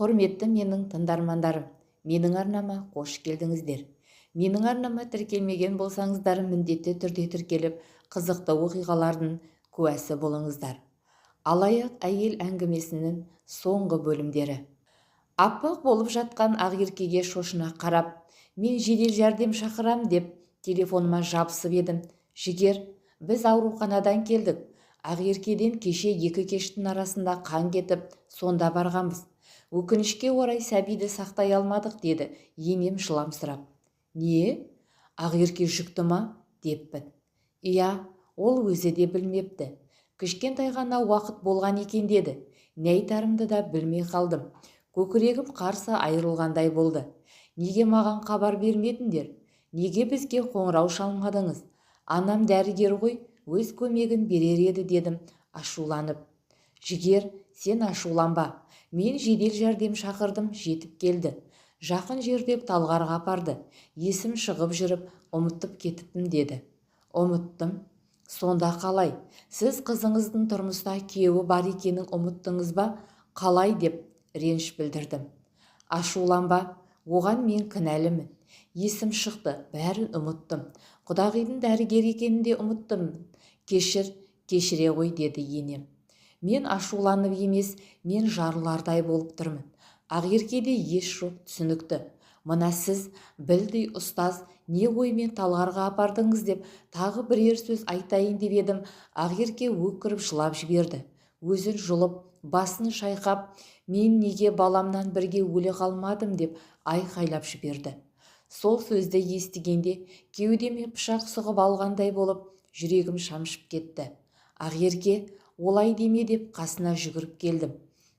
Құрметті менің тыңдармандарым, менің арнама қош келдіңіздер. Менің арнама тіркелмеген болсаңыздар, міндетті түрде тіркеліп, қызықты оқиғалардың куәсі болыңыздар. Алаяқ әйел әңгімесінің соңғы бөлімдері. Аппақ болып жатқан Ақеркеге шошына қарап, мен жедел жәрдем шақырам деп телефоныма жабысып едім. Жігер, біз ауруханадан келдік. Ақеркеден кеше 2 кештің арасында қан кетіп, сонда барғанбыз. Өкінішке орай сәбиді сақтай алмадық, деді енем жыламсырап. Не? Ақерке жүкті ма? Деппін. Иә, ол өзі де білмепті. Кішкентай ғана уақыт болған екен, деді. Не айтарымды да білмей қалдым. Көкірегім қарсы айырылғандай болды. Неге маған хабар бермедіңдер? Неге бізге қоңырау шалмадыңыз? Анам дәрігер ғой, өз көмегін берер еді, дедім ашуланып. Жігер, сен ашуланба. Мен жедел жәрдем шақырдым, жетіп келді. Жақын жерде Талғарға апарды. Есім шығып жүріп, ұмытып кетіппін, деді. Ұмыттым. Сонда қалай? Сіз қызыңыздың тұрмыста күйеуі бар екенін ұмыттыңыз ба? Қалай, деп реніш білдірдім. Ашуланба, оған мен кінәлімін. Есім шықты, бәрін ұмыттым. Құдағидың дәрігер екенін де ұмыттым. Кешіре ғой, деді енем. Мен ашуланып емес, мен жарылардай болып тұрмын. Ақеркеде еш жоқ, түсінікті. Мына сіз, білдей ұстаз, не оймен Талғарға апардыңыз деп тағы бірер сөз айтайын деп едім. Ақерке өкіріп жылап жіберді. Өзін жұлып, басын шайқап, мен неге баламнан бірге өле қалмадым деп айқайлап жіберді. Сол сөзді естігенде кеудеме пышақ сұғып алғандай болып, жүрегім шамшып кетті. Ақерке, олай деме деп қасына жүгіріп келдім.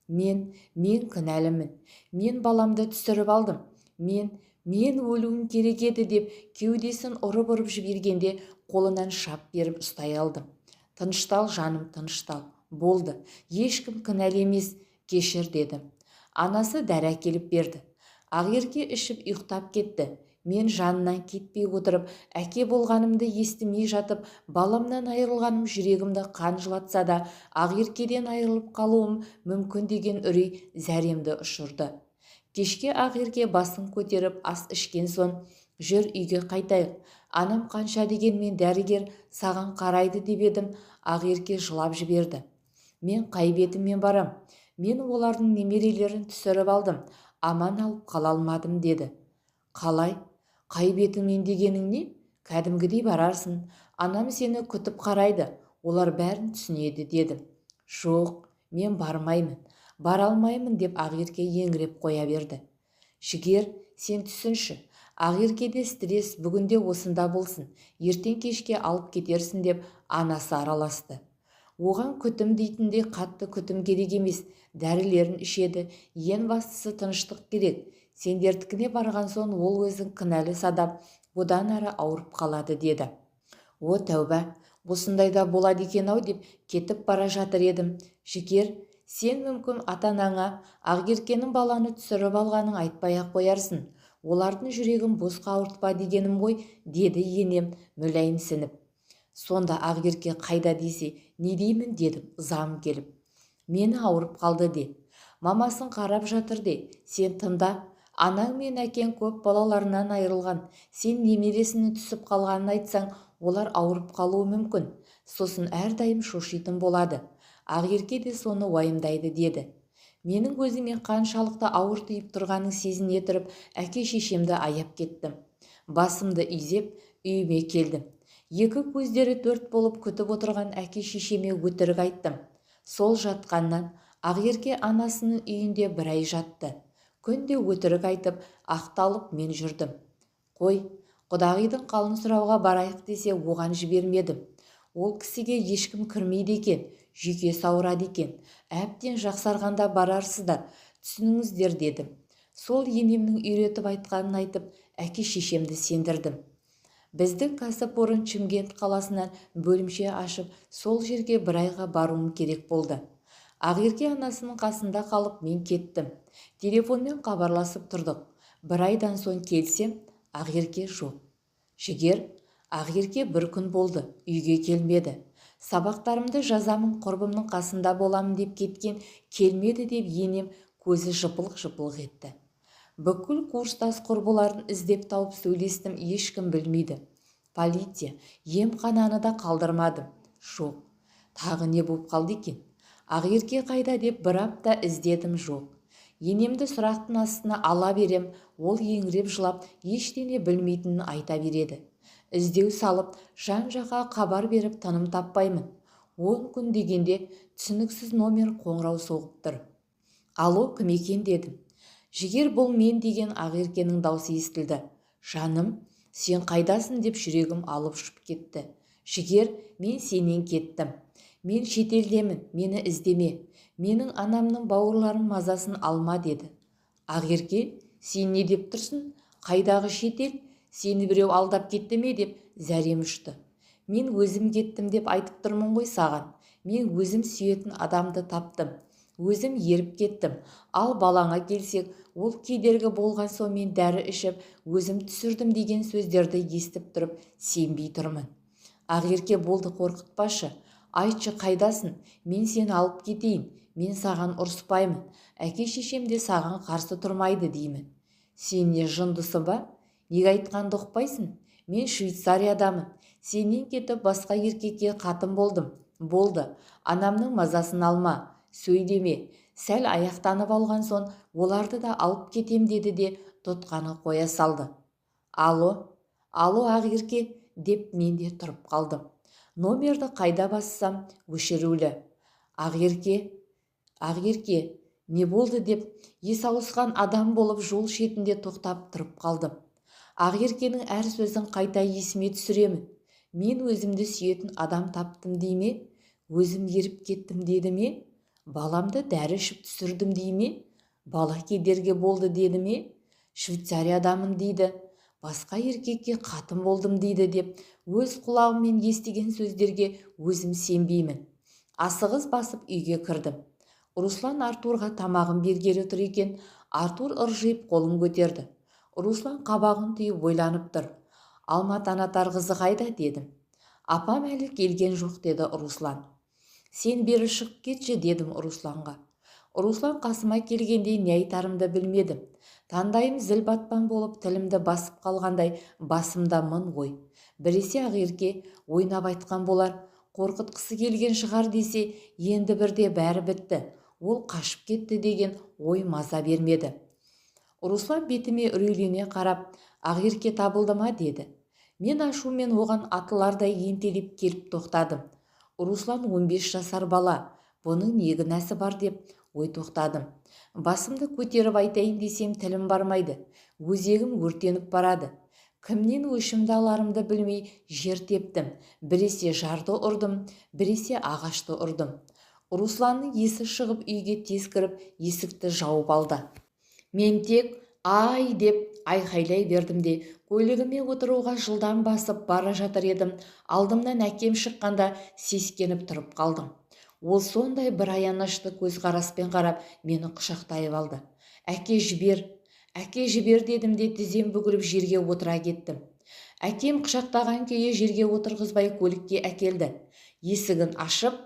Мен кінәлімін. Мен баламды түсіріп алдым. Мен өлуім керек еді деп кеудесін ұрып жібергенде қолынан шап беріп ұстай алдым. Тыныштал жаным, тыныштал. Болды, ешкім кінәлі емес, кешір, дедім. Анасы дәрі әкеліп берді. Ақерке ішіп ұйықтап кетті. Мен жанынан кетпей отырып, әке болғанымды естімей жатып, баламнан айырылғаным жүрегімді қан жылатса да, Ақеркеден айырылып қалуым мүмкін деген үрей зәремді ұшырды. Кешке Ақерке басын көтеріп ас ішкен соң, жүр үйге қайтайық. Анам қанша дегенмен дәрігер саған қарайды деп едім. Ақерке жылап жіберді. Мен қай бетіммен барам? Мен олардың немерелерін түсіріп алдым. Аман алып қала алмадым, деді. Қалай? Қай бетіңмен дегенің не? Кәдімгідей барарсың. Анам сені күтіп қарайды. Олар бәрін түсінеді, дедім. Жоқ, мен бармаймын. Бара алмаймын, деп Ақерке еңіреп қоя берді. Жігер, сен түсінші. Ақеркеде стресс бүгінде осында болсын. Ертең кешке алып кетерсің, деп анасы араласты. Оған күтім дейтінде қатты күтім керек емес. Дәрілерін ішеді. Ең бастысы тыныштық керек. Сендердікіне барған соң ол өзін кінәлі садап, одан ары ауырып қалады, деді. О, тәуба, осындайда болады екен-ау деп кетіп бара жатыр едім. Жігер, сен мүмкін ата-анаңа Ақеркенің баланы түсіріп алғанын айтпай-ақ қоярсың. Олардың жүрегін босқа ауыртпа дегенім ғой, деді енем мүләйімсініп. Сонда Ақерке қайда десе, не деймін, дедім ызам келіп. Мені ауырып қалды де. Мамасын қарап жатыр де. Сен тыңда. Анаң мен әкең көп балаларынан айырылған. Сен немересінің түсіп қалғанын айтсаң, олар ауырып қалуы мүмкін. Сосын әрдайым шошитын болады. Ақерке де соны уайымдайды, деді. Менің көзіме қаншалықты ауыр тиіп тұрғанын сезіне тұрып, әке-шешемді аяп кеттім. Басымды изеп, үйіме келдім. Екі көздері төрт болып күтіп отырған әке-шешеме өтірік айттым. Сол жатқаннан Ақерке анасының үйінде бір ай жатты. Күнде өтірік айтып, ақталып мен жүрдім. Қой, құдағидың қалын сұрауға барайық десе, оған жібермедім. Ол кісіге ешкім кірмейді екен, жүйкесі ауырады екен. Әбден жақсарғанда барарсыздар, түсініңіздер, дедім. Сол енемнің үйретіп айтқанын айтып, әке-шешемді сендірдім. Біздің кәсіпорын Шымкент қаласынан бөлімше ашып, сол жерге бір айға баруым керек болды. Ақерке анасының қасында қалып, мен кеттім. Телефонмен хабарласып тұрдық. Бір айдан соң келсем, Ақерке жоқ. Жігер, Ақерке бір күн болды, үйге келмеді. Сабақтарымды жазамын, құрбымның қасында боламын деп кеткен, келмеді деп енем көзі жыпылық-жыпылық етті. Бүкіл курстас құрбыларын іздеп тауып сөйлестім, ешкім білмейді. Полиция, емхананы да қалдырмадым. Жоқ. Тағы не боп қалды екен? Ақерке қайда деп бір апта іздедім, жоқ. Енемді сұрақтың астына ала берем, ол еңіреп жылап, ештеңе білмейтінін айта береді. Іздеу салып, жан-жаққа хабар беріп тыным таппаймын. 10 күн дегенде түсініксіз номер қоңырау соғып тұр. Алло, кім екен дедім. Жігер, бұл мен деген Ақеркенің даусы естілді. Жаным, сен қайдасың деп жүрегім алып ұшып кетті. Жігер, мен сенен кеттім. Мен шетелдемін, мені іздеме. Менің анамның бауырларының мазасын алма деді. Ақерке, сен не деп тұрсың? Қайдағы шетел? Сені біреу алдап кетті ме деп зәрем ұшты. Мен өзім кеттім деп айтып тұрмын ғой саған. Мен өзім сүйетін адамды таптым. Өзім еріп кеттім. Ал балаңа келсек, ол кедергі болған соң мен дәрі ішіп, өзім түсірдім деген сөздерді естіп тұрып, сенбей тұрмын. Ақерке, болды, қорқытпашы. Айтшы, қайдасың? Мен сені алып кетейін. Мен саған ұрыспаймын. Әке-шешем де саған қарсы тұрмайды деймін. Сен не, жындысың ба? Неге айтқанды ұқпайсың? Мен Швейцариядамын. Сенен кетіп басқа еркекке қатын болдым. Болды. Анамның мазасын алма. Сөйлеме. Сәл аяқтанып алған соң, оларды да алып кетем деді де тұтқаны қоя салды. Алло, Ақерке деп мен де тұрып қалдым. Номерді қайда бассам, өшірулі. Ақерке, не болды деп ес ауысқан адам болып жол шетінде тоқтап тұрып қалдым. Ақеркенің әр сөзін қайта есіме түсіремін. Мен өзімді сүйетін адам таптым дей ме? Өзім еріп кеттім деді ме? Баламды дәрі ішіп түсірдім дей ме? Бала кедергі болды деді ме? Швейцариядамын дейді. Басқа еркекке қатын болдым дейді деп өз құлағыммен естіген сөздерге өзім сенбеймін. Асығыс басып үйге кірдім. Руслан Артурға тамағын бергелі тұр екен. Артур ыржиып қолын көтерді. Руслан қабағын түйіп ойланып тұр. Алмат Анатар қызы қайда дедім. Апам әлі келген жоқ деді Руслан. Сен бері шығып кетші дедім Русланға. Руслан қасыма келгенде не айтарымды білмедім. Тандайым зіл батпан болып тілімді басып қалғандай, басымда мың ой. Біресе Ақерке ойнап айтқан болар, қорқытқысы келген шығар десе, енді бірде бәрі бітті. Ол қашып кетті деген ой маза бермеді. Руслан бетіме үрейлене қарап, Ақерке табылды ма деді. Мен ашумен оған атылардай ентелеп келіп тоқтадым. Руслан 15 жасар бала, бұның не күнәсі бар деп ой тоқтадым. Басымды көтеріп айтайын десем тілім бармайды. Өзегім өртеніп барады. Кімнен өшімді аларымды білмей жер тептім. Біресе жарды ұрдым, біресе ағашты ұрдым. Русланның есі шығып үйге тез кіріп есікті жауып алды. Мен тек ай деп айқайлай бердім де көлігіме отыруға жылдам басып бара жатыр едім. Алдымнан әкем шыққанда сескеніп тұрып қалдым. Ол сондай бір аянышты көзқараспен қарап мені құшақтайып алды. Әке жібер дедім де тізем бүгіліп жерге отыра кеттім. Әкем құшақтаған күйі жерге отырғызбай көлікке әкелді. Есігін ашып,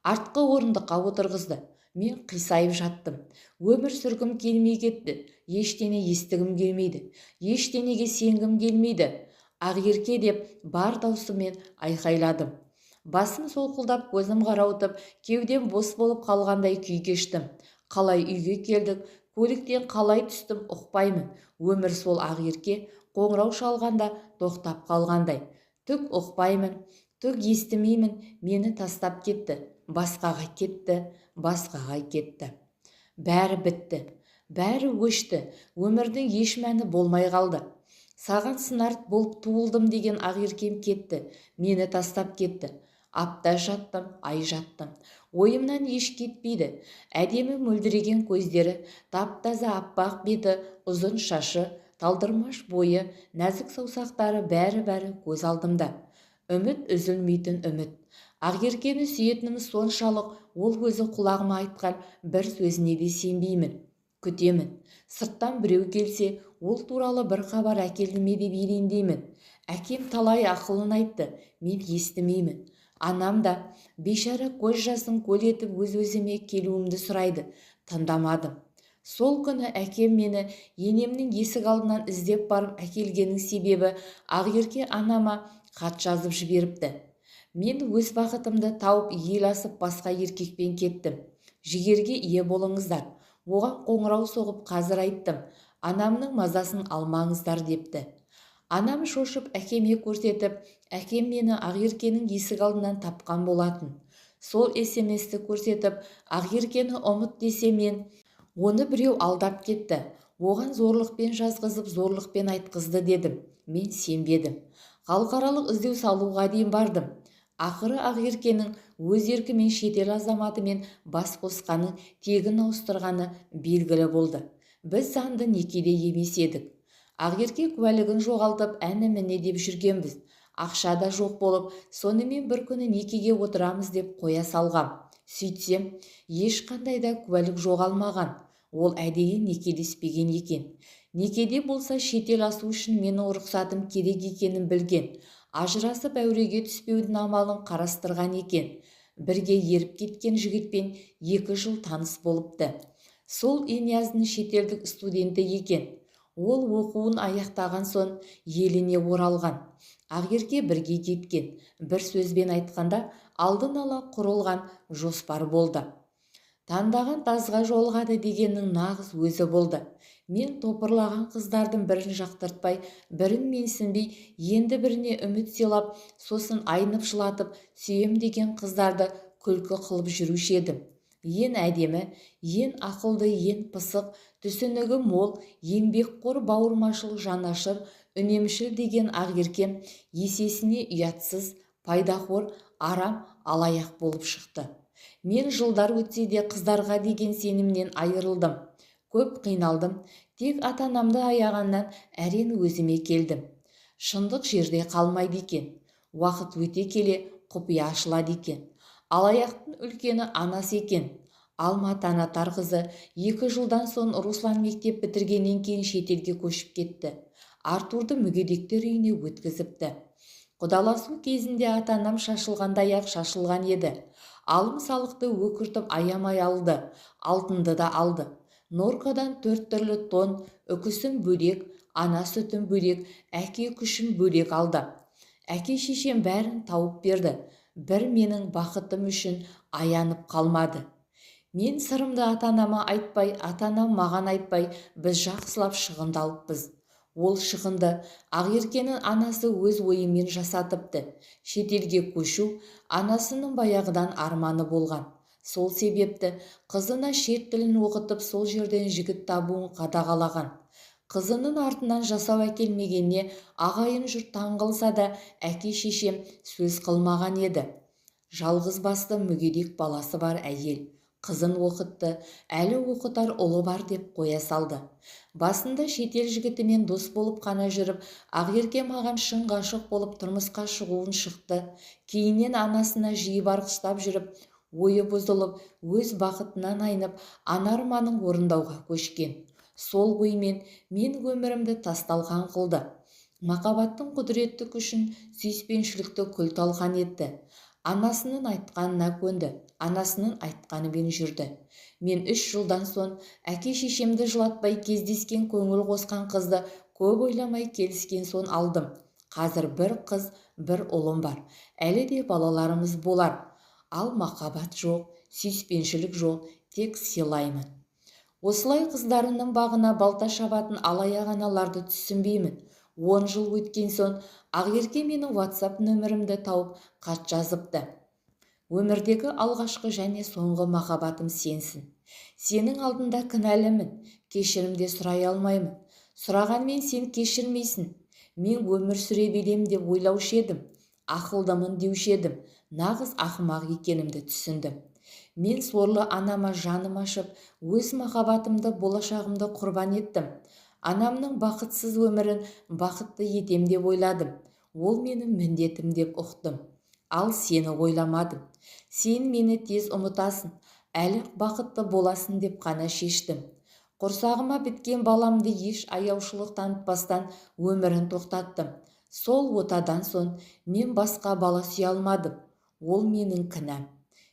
артқы орындыққа отырғызды. Мен қисайып жаттым. Өмір сүргім келмей кетті. Ештеңе естігім келмейді. Ештеңеге сенгім келмейді. Ақерке деп бар даусыммен айқайладым. Басым солқылдап, көзім қарауытып, кеудем бос болып қалғандай күй кештім. Қалай үйге келдік, көліктен қалай түстім ұқпаймын. Өмір сол Ақерке қоңырау шалғанда тоқтап қалғандай. Түк ұқпаймын, түк естімеймін, мені тастап кетті. Басқаға кетті. Бәрі бітті, бәрі өшті. Өмірдің еш мәні болмай қалды. Саған сынарт болып туылдым деген Ақеркем кетті. Мені тастап кетті. Апта жаттым, ай жаттым. Ойымнан еш кетпейді. Әдемі мөлдіреген көздері, тап-таза аппақ беті, ұзын шашы, талдырмаш бойы, нәзік саусақтары бәрі көз алдымда. Үміт үзілмейтін үміт. Ақеркені сүйетінім соншалық, ол өзі құлағыма айтқан бір сөзіне де сенбеймін. Күтемін. Сырттан біреу келсе, ол туралы бір хабар әкелді ме деп елеңдеймін. Әкем талай ақылын айтты, мен естімеймін. Анам да бейшара көз жасын көл етіп өз-өзіме келуімді сұрайды. Тыңдамадым. Сол күні әкем мені енемнің есік алдынан іздеп барып әкелгенің себебі Ақерке анама хат жазып жіберіпті. Мен өз бақытымды тауып ел асып басқа еркекпен кеттім. Жігерге ие болыңыздар. Оған қоңырау соғып қазір айттым. Анамның мазасын алмаңыздар депті. Анам шошып әкеме көрсетіп, әкем мені Ақеркенің есік алдынан тапқан болатын. Сол СМС-ті көрсетіп, Ақеркені ұмыт десе мен, оны біреу алдап кетті. Оған зорлықпен жазғызып, зорлықпен айтқызды дедім. Мен сенбедім. Халықаралық іздеу салуға дейін бардым. Ақыры Ақеркенің өз еркімен шетел азаматымен бас қосқаны, тегін ауыстырғаны белгілі болды. Біз заңды некеде емес едік. Ақерке куәлігін жоғалтып, әні-міне деп жүргенбіз. Ақша да жоқ болып, сонымен бір күні некеге отырамыз деп қоя салғам. Сөйтсем, ешқандай да куәлік жоғалмаған. Ол әдейі некелеспеген екен. Некеде болса шетел асу үшін менің рұқсатым керек екенін білген. Ажырасып әуреге түспеудің амалын қарастырған екен. Бірге еріп кеткен жігітпен 2 жыл таныс болыпты. Сол Инияздың шетелдік студенті екен. Ол оқуын аяқтаған соң еліне оралған. Ақерке бірге кеткен. Бір сөзбен айтқанда, алдын ала құрылған жоспар болды. Таңдаған тазға жолығады дегеннің нағыз өзі болды. Мен топырлаған қыздардың бірін жақтыртпай, бірін менсінбей, енді біріне үміт сыйлап, сосын айнып жылатып, сүйем деген қыздарды күлкі қылып жүруші едім. Ең әдемі, ең ақылды, ең пысық, түсінігі мол, еңбекқор, бауырмашыл, жанашыр, үнемшіл деген Ақеркем есесіне ұятсыз, пайдақор, арам, алаяқ болып шықты. Мен жылдар өтсе де қыздарға деген сенімнен айырылдым. Көп қиналдым. Тек ата-анамды аяғаннан әрен өзіме келдім. Шындық жерде қалмайды екен. Уақыт өте келе құпия ашылады екен. Алаяқтың үлкені анасы екен. Алма-ата қызы 2 жылдан соң Руслан мектеп бітіргеннен кейін шетелге көшіп кетті. Артурды мүгедектер үйіне өткізіпті. Құдаласу кезінде ата-анам шашылғандай-ақ шашылған еді. Алым-салықты өкіртіп аямай алды. Алтынды да алды. Норкадан 4 түрлі тон, үкісін бөлек, ана сүтін бөлек, әке күшін бөлек алды. Әке-шешем бәрін тауып берді. Бір менің бақытым үшін аянып қалмады. Мен сырымды ата-анама айтпай, ата-анам маған айтпай, біз жақсылап шығындалыппыз. Ол шығынды Ақеркенің анасы өз ойымен жасатыпты. Шетелге көшу анасының баяғыдан арманы болған. Сол себепті қызына шет тілін оқытып, сол жерден жігіт табуын қадағалаған. Қызының артынан жасау әкелмегеніне ағайын жұрт таңғалса да, әке-шешем сөз қылмаған еді. Жалғыз басты мүгедек баласы бар әйел. Қызын оқытты, әлі оқытар ұлы бар деп қоя салды. Басында шетел жігітімен дос болып қана жүріп, Ақерке маған шын ғашық болып тұрмысқа шығуын шықты. Кейіннен анасына жиі барғыстап жүріп, ойы бұзылып, өз бақытынан айнып, ана арманын орындауға көшкен. Сол оймен мен өмірімді тасталған қылды. Махаббаттың құдіретті күшін, сүйіспеншілікті күл-талқан етті. Анасының айтқанына көнді, анасының айтқанымен жүрді. Мен 3 жылдан соң әке-шешемді жылатпай кездескен, көңіл қосқан қызды көп ойламай келіскен соң алдым. Қазір 1 қыз, 1 ұлым бар. Әлі де балаларымыз болар. Ал махаббат жоқ, сүйіспеншілік жоқ, тек сыйлаймын. Осылай қыздарының бағына балта шабатын алаяқ аналарды түсінбеймін. 10 жыл өткен соң Ақерке менің WhatsApp нөмірімді тауып хат жазыпты. Өмірдегі алғашқы және соңғы махаббатым сенсің. Сенің алдында кінәлімін, кешірімде сұрай алмаймын. Сұрағанмен сен кешірмейсің. Мен өмір сүре берем деп ойлаушы едім. Ақылдымын деуші едім. Нағыз ақымақ екенімді түсіндім. Мен сорлы анама жаным ашып, өз махаббатымды, болашағымды құрбан еттім. Анамның бақытсыз өмірін бақытты етем деп ойладым. Ол менің міндетім деп ұқтым. Ал сені ойламадым. Сен мені тез ұмытасың, әлі бақытты боласың деп қана шештім. Құрсағыма біткен баламды еш аяушылық танытпастан өмірін тоқтаттым. Сол отадан соң мен басқа бала сүйе алмадым. Ол менің кінәм.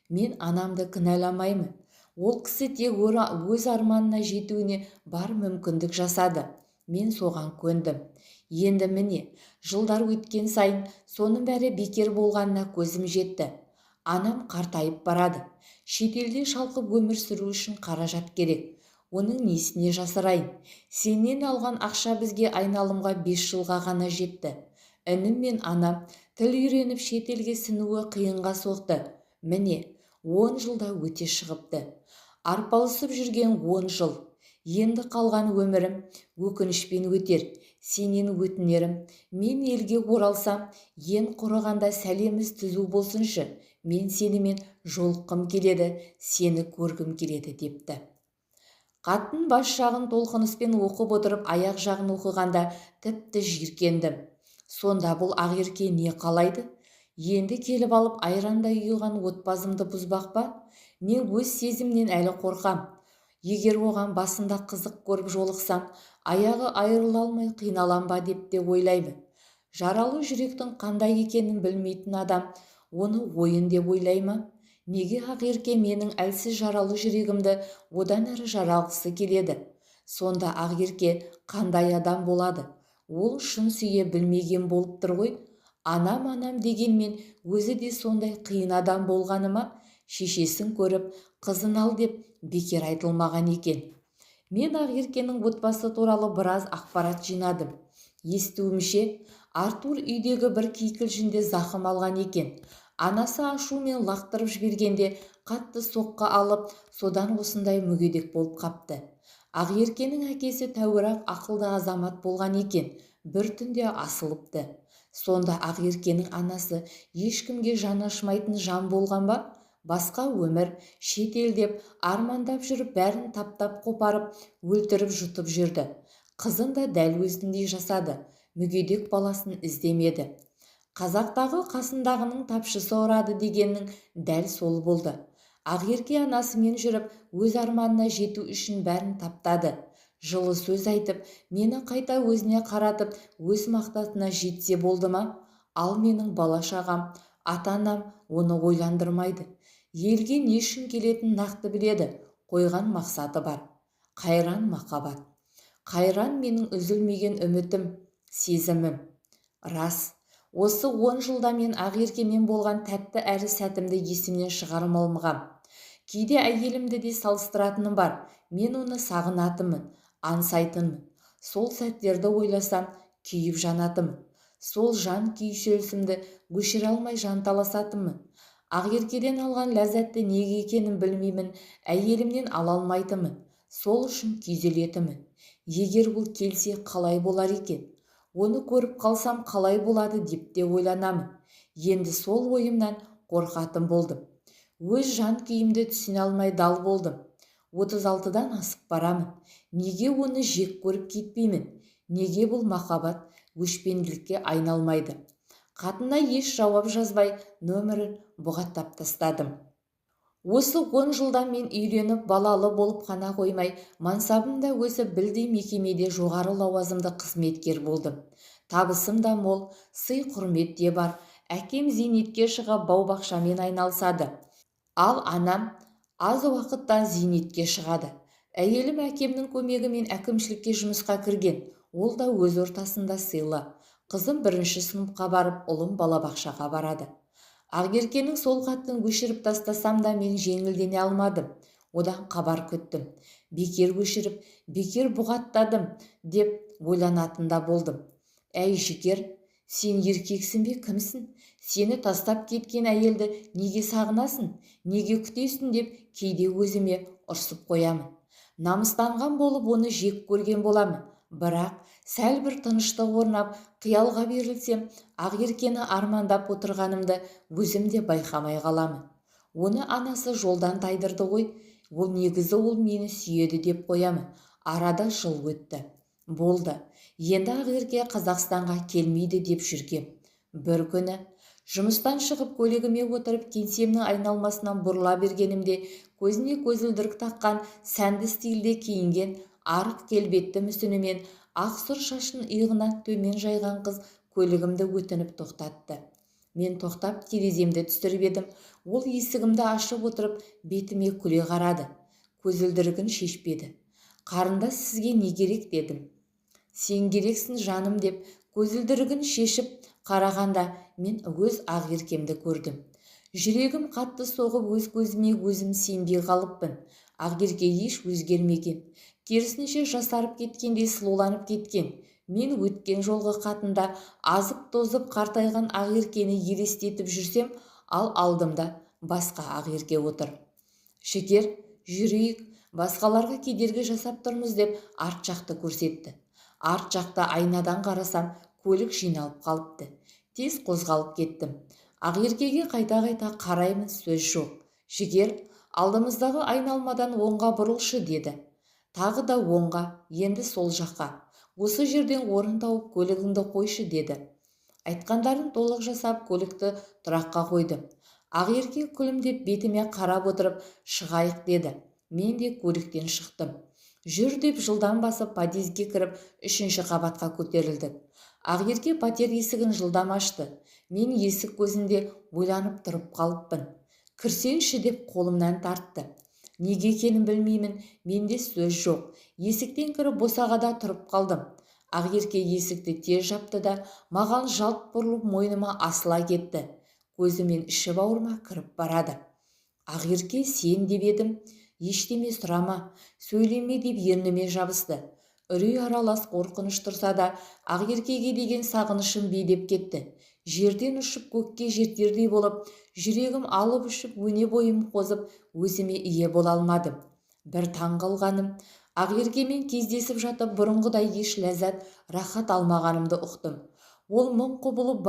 Мен анамды кінәламаймын. Ол кісі тек өз арманына жетуіне бар мүмкіндік жасады. Мен соған көндім. Енді міне, жылдар өткен сайын соның бәрі бекер болғанына көзім жетті. Анам қартайып барады. Шетелде шалқып өмір сүру үшін қаражат керек. Оның несіне жасырайын? Сенен алған ақша бізге айналымға 5 жылға ғана жетті. Інім мен анам тіл үйреніп шетелге сіңуі қиынға соқты. Міне, 10 жылда өте шығыпты. Арпалысып жүрген 10 жыл. Енді қалған өмірім өкінішпен өтер. Сенен өтінерім, мен елге оралсам, ең құрығанда сәлеміз түзу болсыншы. Мен сенімен жолыққым келеді, сені көргім келеді депті. Қаттың бас жағын толқыныспен оқып отырып, аяқ жағын оқығанда тіпті жиркендім. Сонда бұл ақерке не қалайды? Енді келіп алып айрандай ұйыған отбасымды бұзбақ па? Мен өз сезімнен әлі қорқам. Егер оған басында қызық көріп жолықсам, аяғы айырыла алмай қиналам ба деп те ойлаймын. Жаралы жүректің қандай екенін білмейтін адам оны ойын деп ойлай ма? Неге ақерке менің әлсіз жаралы жүрегімді одан әрі жаралғысы келеді? Сонда ақерке қандай адам болады? Ол шын сүйе білмеген болып тұр ғой. Анам дегенмен өзі де сондай қиын адам болғаны ма? Шешесін көріп, қызын ал деп бекер айтылмаған екен. Мен ақеркенің отбасы туралы біраз ақпарат жинадым. Естуімше, Артур үйдегі бір кикілжіңде зақым алған екен. Анасы ашумен лақтырып жібергенде қатты соққы алып, содан осындай мүгедек болып қапты. Ақеркенің әкесі тәуірақ ақылды азамат болған екен, бір түнде асылыпты. Сонда ақеркенің анасы ешкімге жаны ашымайтын жан болған ба? Басқа өмір, шетелдеп, армандап жүріп, бәрін таптап қопарып, өлтіріп жұтып жүрді. Қызын да дәл өзіндей жасады, мүгедек баласын іздемеді. Қазақтағы қасындағының тапшысы ұрады дегеннің дәл сол болды. Ақерке анасымен жүріп, өз арманына жету үшін бәрін таптады. Жылы сөз айтып, мені қайта өзіне қаратып, өз мақсатына жетсе болды ма? Ал менің бала-шағам, ата-анам оны ойландырмайды. Елге не үшін келетінін нақты біледі, қойған мақсаты бар. Қайран махаббат. Қайран менің үзілмеген үмітім, сезімім. Рас. Осы 10 жылда мен ақеркемен болған тәтті әрі сәтімді есімнен шығармалмағам. Кейде әйелімді де салыстыратыным бар. Мен оны сағынатымын, аңсайтынмын. Сол сәттерді ойласам, күйіп жанатымын. Сол жан күйшелісімді өшіре алмай жанталасатымын. Ақеркеден алған ләззатты неге екенін білмеймін, әйелімнен ала алмайтымын. Сол үшін күйзелетімін. Егер ол келсе қалай болар екен? Оны көріп қалсам қалай болады деп те ойланамын. Енді сол ойымнан қорқатын болдым. Өз жан күйімді түсіне алмай дал болдым. 36-дан асып барамын. Неге оны жек көріп кетпеймін? Неге бұл махаббат өшпенділікке айналмайды? Қатына еш жауап жазбай нөмірін бұғаттап тастадым. Осы 10 жылда мен үйленіп балалы болып қана қоймай, мансабым да өсіп білдей мекемеде жоғары лауазымды қызметкер болдым. Табысым да мол, сый құрмет те бар. Әкем зейнетке шығып бау-бақшамен айналысады. Ал анам аз уақытта зейнетке шығады. Әйелім әкемнің көмегімен әкімшілікке жұмысқа кірген. Ол да өз ортасында сыйлы. Қызым 1-ші сыныпқа барып, ұлым балабақшаға барады. Ақеркенің сол хатын өшіріп тастасам да мен жеңілдене алмадым. Одан хабар күттім. Бекер өшіріп, бекер бұғаттадым деп ойланатында болдым. Әй жігер, сен еркексің бе, кімсің? Сені тастап кеткен әйелді неге сағынасың, неге күтесің деп кейде өзіме ұрсып қоямын. Намыстанған болып оны жек көрген боламын. Бірақ сәл бір тыныштық орнап, қиялға берілсем, ақеркені армандап отырғанымды өзім де байқамай қаламын. Оны анасы жолдан тайдырды ғой, ол негізі ол мені сүйеді деп қоямын. Арада жыл өтті. Болды. Енді ақерке Қазақстанға келмейді деп жүргем. Бір күні жұмыстан шығып көлігіме отырып кеңсемнің айналмасынан бұрыла бергенімде көзіне көзілдірік таққан, сәнді стильде киінген, арық келбетті мүсінімен ақ сұр шашын иығынан төмен жайған қыз көлігімді өтініп тоқтатты. Мен тоқтап тереземді түсіріп едім. Ол есігімді ашып отырып бетіме күле қарады. көзілдірігін шешпеді. Қарындас, сізге не керек дедім. Сен керексің жаным деп көзілдірігін шешіп қарағанда мен өз ақеркемді көрдім. Жүрегім қатты соғып өз көзіме өзім сенбей қалыппын. Ақерке еш өзгермеген. Керісінше жасарып кеткендей сұлуланып кеткен. Мен өткен жолғы қатында азып тозып қартайған ақеркені елестетіп жүрсем, ал алдымда басқа ақерке отыр. Шекер, жүрейік, басқаларға кедергі жасап тұрмыз деп арт жақты көрсетті. Арт жақта айнадан қарасам, көлік жиналып қалыпты. Тез қозғалып кеттім. Ақеркеге қайта-қайта қараймын, сөз жоқ. Жігер, алдымыздағы айналмадан оңға бұрылшы деді. Тағы да оңға, енді сол жаққа. Осы жерден орын тауып көлігіңді қойшы деді. Айтқандарын толық жасап көлікті тұраққа қойдым. Ақерке күлімдеп бетіме қарап отырып шығайық деді. Мен де көліктен шықтым. Жүр деп жылдам басып подъезге кіріп 3-ші қабатқа көтерілдік. Ақерке пәтер есігін жылдам ашты. Мен есік көзінде ойланып тұрып қалыппын. Кірсеңші деп қолымнан тартты. Неге екенін білмеймін, менде сөз жоқ. Есіктен кіріп босағада тұрып қалдым. Ақерке есікті тез жапты да маған жалт бұрылып мойныма асыла кетті. Көзімен іші бауырыма кіріп барады. Ақерке, сен деп едім. Ештеме сұрама, сөйлеме деп ерніме жабысты. Үрей аралас қорқыныш тұрса да, Ақеркеге деген сағынышым билеп кетті. Жерден ұшып көкке жетердей болып, жүрегім алып ұшып, өне бойым қозып, өзіме ие бола алмадым. Бір таң қалғаным, Ақеркемен кездесіп жатып бұрынғыдай еш ләззат, рахат алмағанымды ұқтым. Ол мың құбылып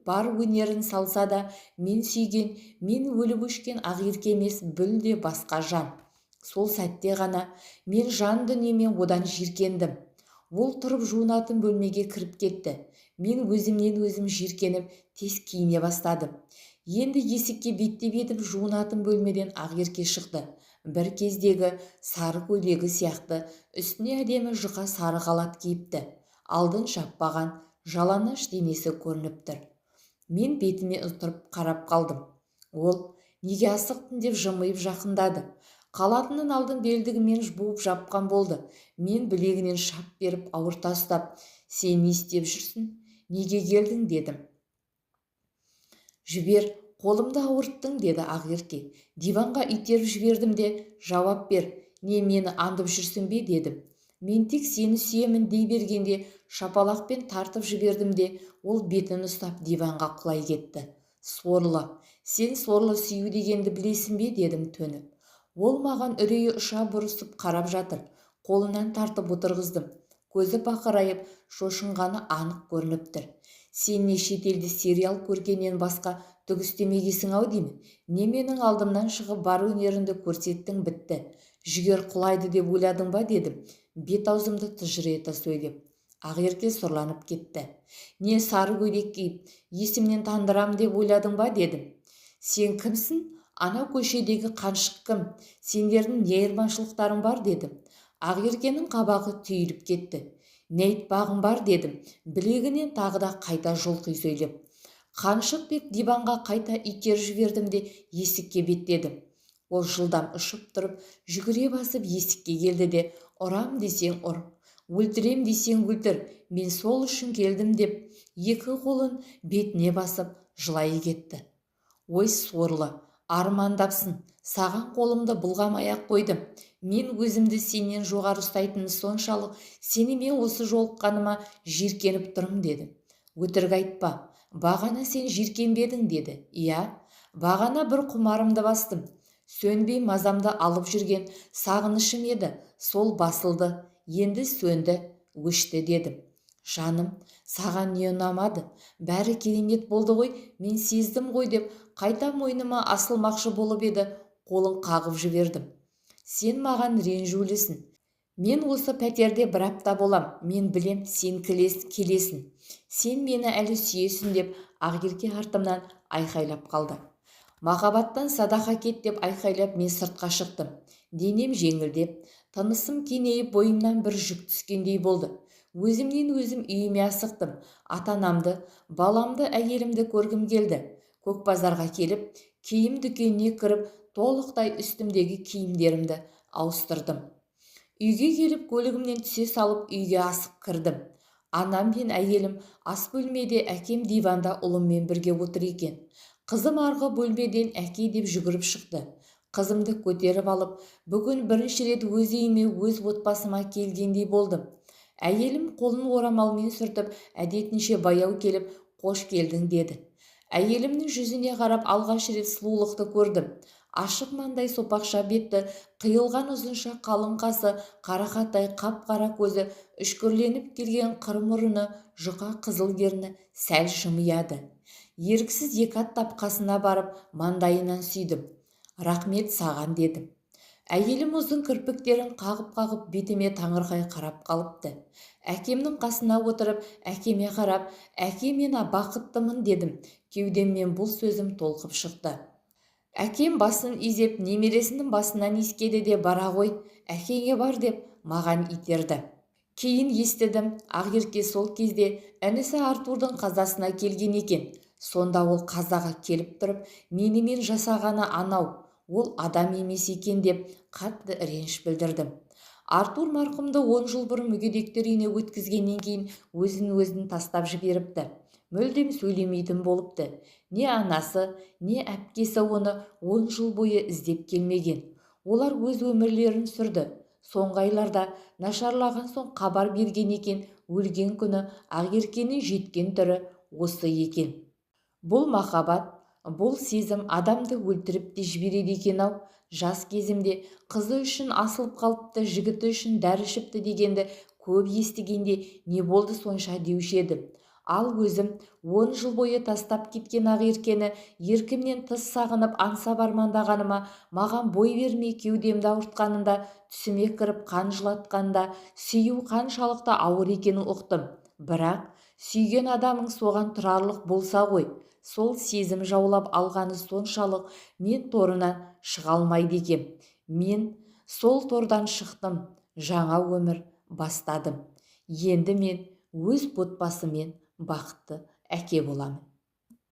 бар өнерін салса да, мен сүйген, мен өліп өшкен Ақерке емес, бүлде басқа жан. Сол сәтте ғана мен жан дүниемен одан жиркендім. Ол тұрып жуынатын бөлмеге кіріп кетті. Мен өзімнен өзім жиркеніп, тез киіне бастадым. Енді есікке беттеп едім, жуынатын бөлмеден Ақерке шықты. Бір кездегі сары көйлегі сияқты, үстіне әдемі жұқа сары халат киіпті. Алдын жаппаған, жалаңаш денесі көрініп тұр. Мен бетіме ұтырып қарап қалдым. Ол, неге асықтың деп жымиып жақындады. Қалатының алдын белдігімен буып жапқан болды. Мен білегінен шап беріп ауырта ұстап, сен не істеп жүрсің? Неге келдің дедім. Жібер, қолымды ауырттың деді Ақерке. Диванға итеріп жібердім де, жауап бер, не мені андып жүрсің бе дедім. Мен тек сені сүйемін дей бергенде шапалақпен тартып жібердім де, ол бетін ұстап диванға құлай кетті. Сорлы, сен сорлы сүю дегенді білесің бе дедім төніп. Ол маған үрейі ұша бұрысып қарап жатыр. Қолынан тартып отырғыздым. Көзі бақырайып, шошынғаны анық көрініп тұр. Сен не шетелде сериал көргеннен басқа түк істемегесің ау деймін. Не менің алдымнан шығып бар өнеріңді көрсеттің, бітті. Жігер құлайды деп ойладың ба дедім. Бет-аузымды тыжырета сөйлеп. Ақерке сұрланып кетті. Не сары көйлек киіп, есімнен тандырам деп ойладың ба дедім. Сен кімсің? Ана көшедегі қаншық кім? Сендердің не айырмашылықтарың бар дедім. Ақеркенің қабағы түйіліп кетті. Не айтпағың бар дедім. Білегінен тағы да қайта жұлқи сөйлеп. Қаншық деп диванға қайта итеріп жібердім де есікке беттедім. Ол жылдам ұшып тұрып, жүгіре басып есікке келді де, ұрам десең ұр, өлтірем десең өлтір, мен сол үшін келдім деп, екі қолын бетіне басып жылай кетті. Ой сорлы, армандапсың, саған қолымды бұлғамай-ақ қойдым. Мен өзімді сенен жоғары ұстайтыны соншалық, сені мен осы жолыққаныма жиркеніп тұрым дедім. Өтірік айтпа, бағана сен жиркенбедің деді. Иә, бағана бір құмарымды бастым. Сөнбей мазамды алып жүрген сағынышым еді, сол басылды, енді сөнді, өшті дедім. Жаным, саған не ұнамады? Бәрі керемет болды ғой, мен сездім ғой деп, қайта мойныма асылмақшы болып еді, қолын қағып жібердім. Сен маған ренжулісің. Мен осы пәтерде бір апта болам, мен білем, сен келесің. Сен мені әлі сүйесің деп, Ақерке артымнан айқайлап қалды. Махаббаттан садақа кет деп айқайлап мен сыртқа шықтым. Денем жеңілдеп, тынысым кенейіп, бойымнан бір жүк түскендей болды. Өзімнен өзім үйіме асықтым. Ата-анамды, баламды, әйелімді көргім келді. Көкбазарға келіп, киім дүкеніне кіріп, толықтай үстімдегі киімдерімді ауыстырдым. Үйге келіп көлігімнен түсе салып үйге асық кірдім. Анам мен әйелім ас бөлмеде, әкем диванда ұлыммен бірге отыр екен. Қызым арғы бөлмеден әке деп жүгіріп шықты. Қызымды көтеріп алып, бүгін бірінші рет өз үйіме, өз отбасыма келгендей болдым. Әйелім қолын орамалмен сүртіп, әдетінше баяу келіп, қош келдің деді. Әйелімнің жүзіне қарап алғаш рет сұлулықты көрдім. Ашық маңдай, сопақша бетті, қиылған ұзынша қалың қасы, қарақатай қап-қара көзі, үшкірленіп келген қыр мұрыны, жұқа қызыл ерні сәл жымияды. Еріксіз екі аттап қасына барып, маңдайынан сүйдім. Рахмет саған дедім. Әйелім ұзын кірпіктерін қағып-қағып бетіме таңырқай қарап қалыпты. Әкемнің қасына отырып, әкеме қарап, әке мен бақыттымын дедім. Кеудеммен бұл сөзім толқып шықты. Әкем басын изеп, немересінің басынан иіскеді де бара ғой, әкеңе бар деп маған итерді. Кейін естідім, Ақерке сол кезде інісі Артурдың қазасына келген екен. Сонда ол қазаға келіп тұрып, менімен жасағаны анау, ол адам емес екен деп қатты реніш білдірдім. Артур марқұмды 10 жыл бұрын мүгедектер үйіне өткізгеннен кейін өзін тастап жіберіпті. Мүлдем сөйлемейтін болыпты. Не анасы, не әпкесі оны 10 жыл бойы іздеп келмеген. Олар өз өмірлерін сүрді. Соңғы айларда нашарлаған соң хабар берген екен, өлген күні Ақеркенің жеткен түрі осы екен. Бұл махаббат, бұл сезім адамды өлтіріп те жібереді екен-ау. Жас кезімде қызы үшін асылып қалыпты, жігіті үшін дәрі ішіпті дегенді көп естігенде не болды сонша деуші едім. Ал өзім 10 жыл бойы тастап кеткен Ақеркені еркімнен тыс сағынып аңсап армандағаныма, маған бой бермей кеудемді ауыртқанында, түсіме кіріп қан жылатқанда, сүю қаншалықты ауыр екенін ұқтым. Бірақ сүйген адамың соған тұрарлық болса ғой, сол сезім жаулап алғаны соншалық мен торынан шыға алмайды екем. Мен сол тордан шықтым, жаңа өмір бастадым. Енді мен өз отбасыммен бақытты әке боламын.